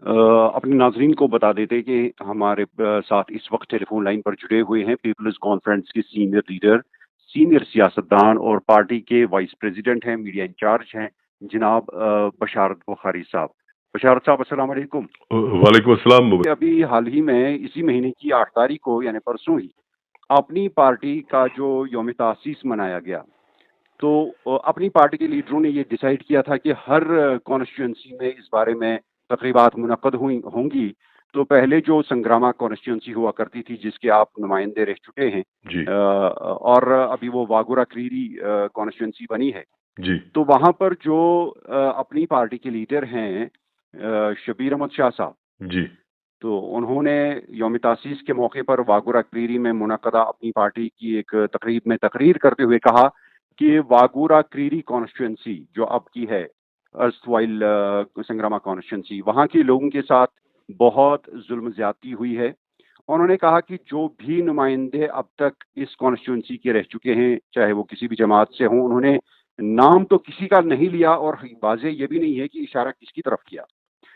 अपने नाज़रीन को बता देते कि हमारे साथ इस वक्त टेलीफोन लाइन पर जुड़े हुए हैं पीपल्स कॉन्फ्रेंस के सीनियर लीडर, सीनियर सियासतदान और पार्टी के वाइस प्रेसिडेंट हैं, मीडिया इंचार्ज हैं, जनाब बशारत बुखारी साहब। बशारत साहब अस्सलाम वालेकुम। वालेकुम अस्सलाम। अभी हाल ही में इसी महीने की 8 तारीख को यानी परसों ही अपनी पार्टी का जो यौम तासीस मनाया गया, तो अपनी पार्टी के लीडरों ने ये डिसाइड किया था कि हर कॉन्स्टिट्यूंसी में इस बारे में तकरीबात मुनक्कद होंगी। तो पहले जो संग्रामा कॉन्स्टिट्यूंसी हुआ करती थी जिसके आप नुमाइंदे रह चुके हैं, जी और अभी वो वागुरा क्रीरी कॉन्स्टिट्यूंसी बनी है। जी तो वहां पर जो अपनी पार्टी के लीडर हैं शबीर अहमद शाह साहब, जी तो उन्होंने यौम तासीस के मौके पर वागुरा क्रीरी में मुनक्कदा अपनी पार्टी की एक तकरीब में तकरीर करते हुए कहा कि वागुरा क्रीरी कॉन्स्टिट्यूंसी जो अब की है, अर्स्टवाइल संग्रामा कॉन्स्टिट्यूंसी, वहाँ के लोगों के साथ बहुत जुल्म ज्यादती हुई है। उन्होंने कहा कि जो भी नुमाइंदे अब तक इस कॉन्स्टिट्यूंसी के रह चुके हैं, चाहे वो किसी भी जमात से हों, उन्होंने नाम तो किसी का नहीं लिया और वाज़ेह ये भी नहीं है कि इशारा किसकी तरफ किया,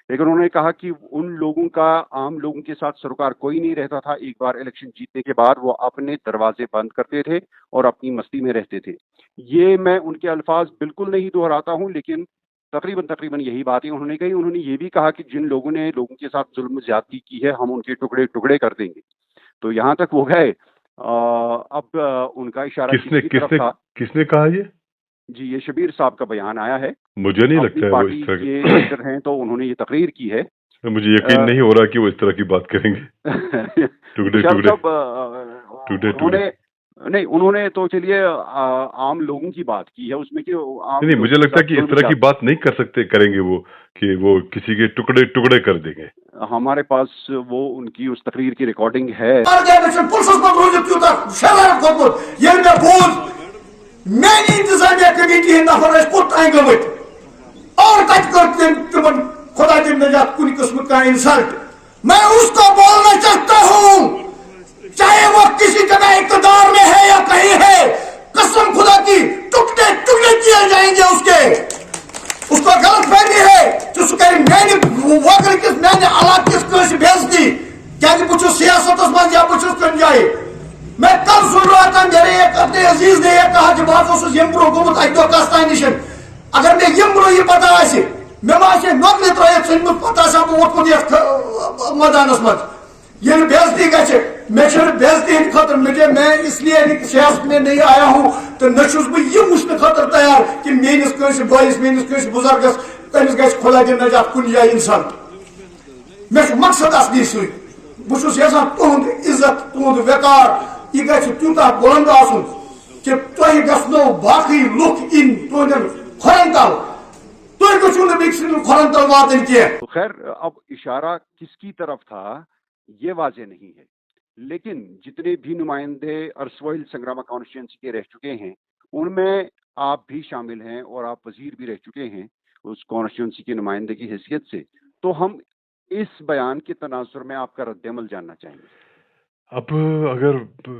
लेकिन उन्होंने कहा कि उन लोगों का आम लोगों के साथ सरोकार कोई नहीं रहता था। एक बार इलेक्शन जीतने के बाद वो अपने दरवाजे बंद करते थे और अपनी मस्ती में रहते थे। ये मैं उनके अल्फाज बिल्कुल नहीं दोहराता हूँ, लेकिन तकरीबन तकरीबन यही बातें उन्होंने कही। उन्होंने ये भी कहा कि जिन लोगों ने लोगों के साथ जुल्म ज्यादती की है, हम उनके टुकड़े टुकड़े कर देंगे। तो यहाँ तक वो गए। अब उनका इशारा किसने किसकी तरफ किसने था? किसने कहा ये? जी, ये शबीर साहब का बयान आया है। मुझे नहीं अपनी लगता है वो इस पार्टी तरह के की। लीडर हैं तो उन्होंने ये तकरीर की है। मुझे यकीन नहीं हो रहा कि वो इस तरह की बात करेंगे। टुकड़े बशारत टुकड़े साहब, टुकड़े टुकड़े। उन्होंने नहीं, उन्होंने तो चलिए आम लोगों की बात की है उसमें कि नहीं आम नहीं, मुझे लोगों के लगता है साथ कि इस जुल्म तरह की ज्यादा। बात नहीं कर सकते, करेंगे वो कि वो किसी के टुकड़े टुकड़े कर देंगे। हमारे पास वो उनकी उस तकरीर की रिकॉर्डिंग है। मेरी इंतजामिया कमेटी हंद नफर पुत आए गमत और तम खुदा दिन नजात कुछ किस्म का इंसल्ट। मैं उसको बोलना चाहता हूं, चाहे वो किसी जगह इक़्तिदार में है या कहीं है, कसम खुदा की टुकड़े टुकड़े किए जाएंगे उसके। उसको गलत फहमी है तो मैंने वगर किस मैंने अलाक किस बेजती क्या बहुत सियासत मज या बहुत कन जाए। मैं कल सुन रहा था, मेरे एक अपने अजीज ने यह कहा कि बहुत यम ब्रो गुत अक कस्ता निश, अगर मे यम ब्रो यह पता मे मा नौकरी त्रत सन पता वोतमुत ये मैदानस मज ये बेजती गे मे बेजती हंद खतर लगे। मैं इसलिए सियासत में नहीं आया हूं तो नस बह वुचन खतर तैयार कि मेस कंस बॉइस मेस बुजुर्गस तमिस ग खुदा दिन नजात कुन जाए इंसान। मे मकसद असली सु बहुत यहां तुंद इज्जत तुंद वकार यह ग तूता बुलंद आसन कि तुह गो बाकी लुक इन तुंदन खोरन तल, तुम गो खोरन तल वातन कह। तो खैर, अब इशारा किसकी तरफ था ये वाजे नहीं है, लेकिन जितने भी नुमाइंदे अर्सवाइल संग्रामा कॉन्स्टिट्यूंसी के रह चुके हैं उनमें आप भी शामिल हैं और आप वजीर भी रह चुके हैं उस कॉन्स्टिट्यूंसी के नुमाइंदे की हैसियत से। तो हम इस बयान के तनाजुर में आपका रद्द-ए-अमल जानना चाहेंगे। अब अगर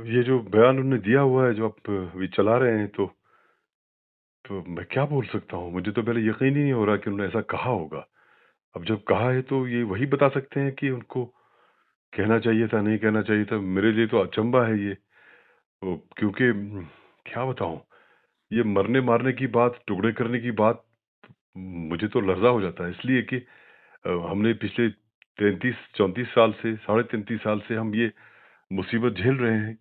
ये जो बयान उन्होंने दिया हुआ है, जो आप अभी चला रहे हैं, तो मैं क्या बोल सकता हूँ? मुझे तो पहले यकीन ही नहीं हो रहा कि उन्होंने ऐसा कहा होगा। अब जब कहा है तो ये वही बता सकते हैं कि उनको कहना चाहिए था, नहीं कहना चाहिए था। मेरे लिए तो अचंभा है ये। क्योंकि क्या बताऊं, ये मरने मारने की बात, टुकड़े करने की बात, मुझे तो लर्जा हो जाता है। इसलिए कि हमने पिछले 33-34 साल से, 33.5 साल से हम ये मुसीबत झेल रहे हैं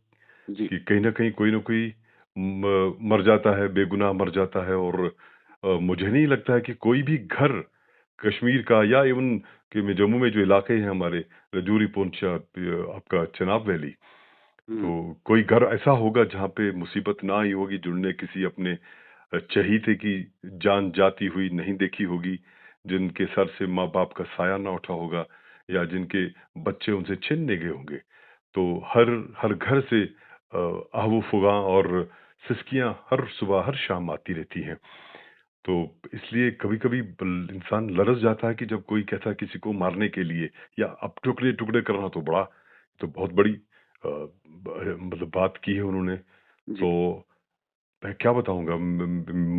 जी। कि कहीं ना कहीं कोई ना कोई मर जाता है, बेगुनाह मर जाता है। और मुझे नहीं लगता है कि कोई भी घर कश्मीर का या इवन कि जम्मू में जो इलाके हैं हमारे, रजौरी, पुंछ, आपका चिनाब वैली, तो कोई घर ऐसा होगा जहाँ पे मुसीबत ना आई होगी, जुड़ने किसी अपने चहीते की जान जाती हुई नहीं देखी होगी, जिनके सर से माँ बाप का साया ना उठा होगा, या जिनके बच्चे उनसे छिनने गए होंगे। तो हर हर घर से आहू फुगा और सिसकियां हर सुबह हर शाम आती रहती हैं। तो इसलिए कभी कभी इंसान लरस जाता है कि जब कोई कहता है किसी को मारने के लिए या अब टुकड़े टुकड़े करना, तो बड़ा, तो बहुत बड़ी मतलब बात की है उन्होंने। जी। तो मैं क्या बताऊंगा,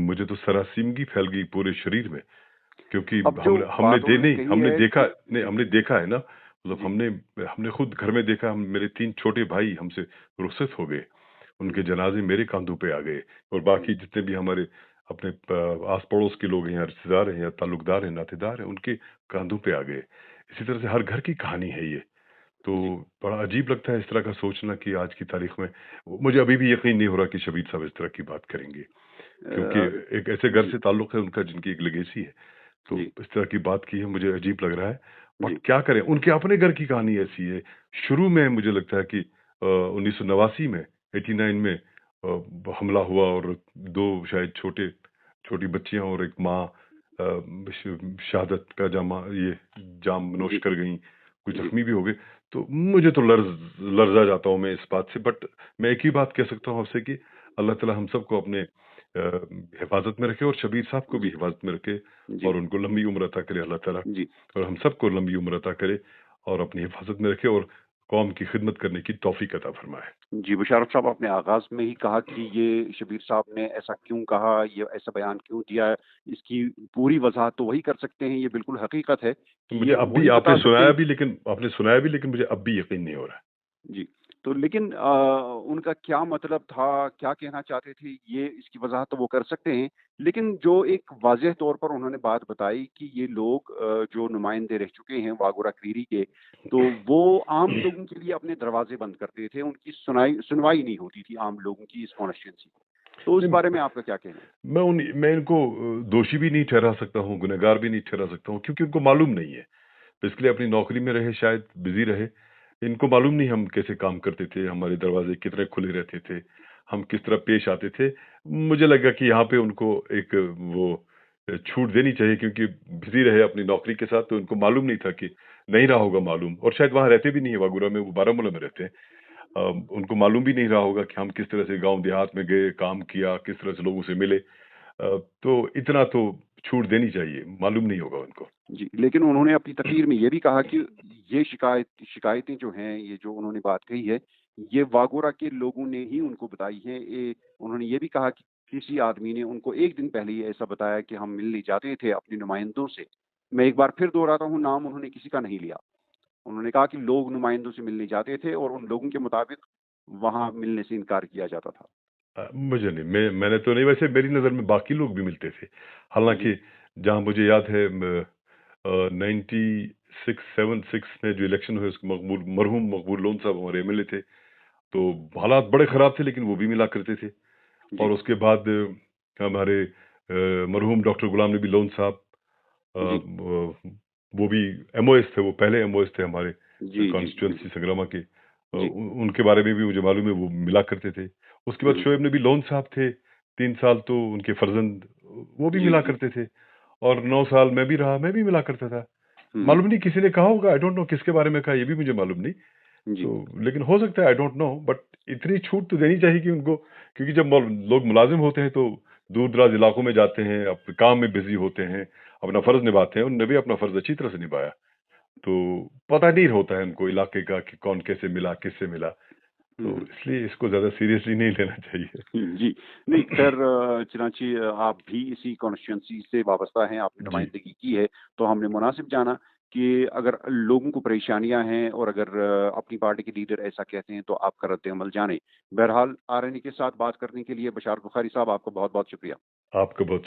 मुझे तो सरासीमगी फैल गई पूरे शरीर में। क्योंकि अब जो हमने बात उन्होंने कही हमने है देखा कि नहीं, हमने देखा है ना, मतलब जी, हमने खुद घर में देखा, मेरे 3 छोटे भाई हमसे रुखसत हो गए, उनके जनाजे मेरे कंधों पे आ गए, और बाकी जितने भी हमारे अपने आस पड़ोस के लोग हैं या रिश्तेदार हैं या ताल्लुकदार हैं, नातेदार हैं, उनके कंधों पे आ गए। इसी तरह से हर घर की कहानी है ये। तो जी। बड़ा अजीब लगता है इस तरह का सोचना कि आज की तारीख में मुझे अभी भी यकीन नहीं हो रहा कि शबीर साहब इस तरह की बात करेंगे, क्योंकि अ, एक ऐसे घर जी, से ताल्लुक है उनका जिनकी एक लेगेसी है। तो जी, इस तरह की बात की है, मुझे अजीब लग रहा है, बट जी, क्या करें, उनके अपने घर की कहानी ऐसी है। शुरू में मुझे लगता है कि 1989 में 89 में हमला हुआ और 2 शायद छोटी बच्चियां और एक माँ शहादत का ये जाम नोश जी, कर गईं, कुछ जी, जख्मी भी हो गए। तो मुझे तो लर्जा जाता हूँ मैं इस बात से, बट मैं एक ही बात कह सकता हूँ आपसे कि अल्लाह ताला हम सबको अपने हिफाजत में रखे और शबीर साहब को भी जी, हिफाजत में रखे, जी, और उनको लंबी उम्र अता करे अल्लाह ताला, जी। और हम सबको लंबी उम्र अता करे और अपनी हिफाजत में रखे और कौम की खिदमत करने की तौफीक अता फरमाए। जी, मुशर्रफ साहब आपने आगाज़ में ही कहा कि ये शबीर साहब ने ऐसा क्यों कहा, ये ऐसा बयान क्यों दिया, इसकी पूरी वज़ाहत तो वही कर सकते हैं, ये बिल्कुल हकीकत है तो कि मुझे ये अब भी वही बता सकते हैं। आपने सुनाया भी, लेकिन मुझे अब भी यकीन नहीं हो रहा है। जी, तो लेकिन उनका क्या मतलब था, क्या कहना चाहते थे, ये इसकी वज़ाहत तो वो कर सकते हैं। लेकिन जो एक वाज़ेह तौर पर उन्होंने बात बताई कि ये लोग जो नुमाइंदे रह चुके हैं वागुरा क्रीरी के, तो वो आम लोगों के लिए अपने दरवाज़े बंद करते थे, उनकी सुनवाई नहीं होती थी आम लोगों की इस कॉन्स्टिट्यूंसी। तो इस नहीं, बारे में आपका क्या कहना है? मैं इनको दोषी भी नहीं ठहरा सकता हूँ, गुनहगार भी नहीं ठहरा सकता हूँ, क्योंकि उनको मालूम नहीं है। इसलिए अपनी नौकरी में रहे, शायद बिजी रहे, इनको मालूम नहीं हम कैसे काम करते थे, हमारे दरवाजे कितने खुले रहते थे, हम किस तरह पेश आते थे। मुझे लगा कि यहाँ पे उनको एक वो छूट देनी चाहिए, क्योंकि बिजी रहे अपनी नौकरी के साथ, तो उनको मालूम नहीं था कि नहीं रहा होगा मालूम, और शायद वहाँ रहते भी नहीं है वागुरा में, वो बारामूला में रहते हैं। उनको मालूम भी नहीं रहा होगा कि हम किस तरह से गांव देहात में गए, काम किया, किस तरह से लोगों से मिले। तो इतना तो छूट देनी चाहिए, मालूम नहीं होगा उनको। जी, लेकिन उन्होंने अपनी तकरीर में ये भी कहा कि ये शिकायतें जो हैं, ये जो उन्होंने बात कही है, ये वागोरा के लोगों ने ही उनको बताई है। उन्होंने ये भी कहा कि किसी आदमी ने उनको 1 दिन पहले ही ऐसा बताया कि हम मिलने जाते थे अपने नुमाइंदों से। मैं एक बार फिर दोहराता हूँ, नाम उन्होंने किसी का नहीं लिया। उन्होंने कहा कि लोग नुमाइंदों से मिलने जाते थे और उन लोगों के मुताबिक वहाँ मिलने से इनकार किया जाता था। मुझे नहीं, मैंने तो नहीं, वैसे मेरी नज़र में बाकी लोग भी मिलते थे। जी, हालाँकि जहाँ मुझे याद है 96-76 में जो इलेक्शन हुए, उसके मरहूम मकबूल लोन साहब हमारे एमएलए थे, तो हालात बड़े ख़राब थे, लेकिन वो भी मिला करते थे। और जी, उसके बाद हमारे मरहूम डॉक्टर गुलाम नबी लोन साहब, अ, जी, ब वो भी एमओएस थे, वो पहले एमओएस थे हमारे जी, जी, कॉन्स्टिट्यूएंसी बिल्कुल। संग्रामा के। जी, उनके बारे में भी मुझे मालूम है, वो मिला करते थे। उसके बाद हुँ, शोएब नबी लोन साहब थे, 3 साल तो उनके फर्जंद वो भी जी, मिला जी, करते थे, और 9 साल मैं भी रहा, मैं भी मिला करता था। हुँ, मालूम नहीं, किसी ने कहा होगा, आई डोंट नो किसके बारे में कहा, ये भी मुझे मालूम नहीं। जी, तो लेकिन हो सकता है, आई डोंट नो, बट इतनी छूट तो देनी चाहिए कि उनको, क्योंकि जब लोग मुलाजिम होते हैं तो दूर दराज इलाकों में जाते हैं, अपने काम में बिजी होते हैं, अपना फर्ज निभाते हैं, उन्होंने भी अपना फर्ज अच्छी तरह से निभाया। तो पता नहीं होता है उनको इलाके का कि कौन कैसे मिला, किससे मिला, हुँ, तो हुँ। इसलिए इसको ज्यादा सीरियसली नहीं लेना चाहिए। जी, नहीं खैर चुनांचे आप भी इसी कॉन्स्टिट्यूएंसी से वाबस्ता हैं, आपने जी, नुमाइंदगी की है, तो हमने मुनासिब जाना कि अगर लोगों को परेशानियाँ हैं और अगर अपनी पार्टी के लीडर ऐसा कहते हैं, तो आपका रद्द-ए-अमल जानें। बहरहाल, आरएनए के साथ बात करने के लिए बशार बुखारी साहब, आपका बहुत-बहुत शुक्रिया। आपका बहुत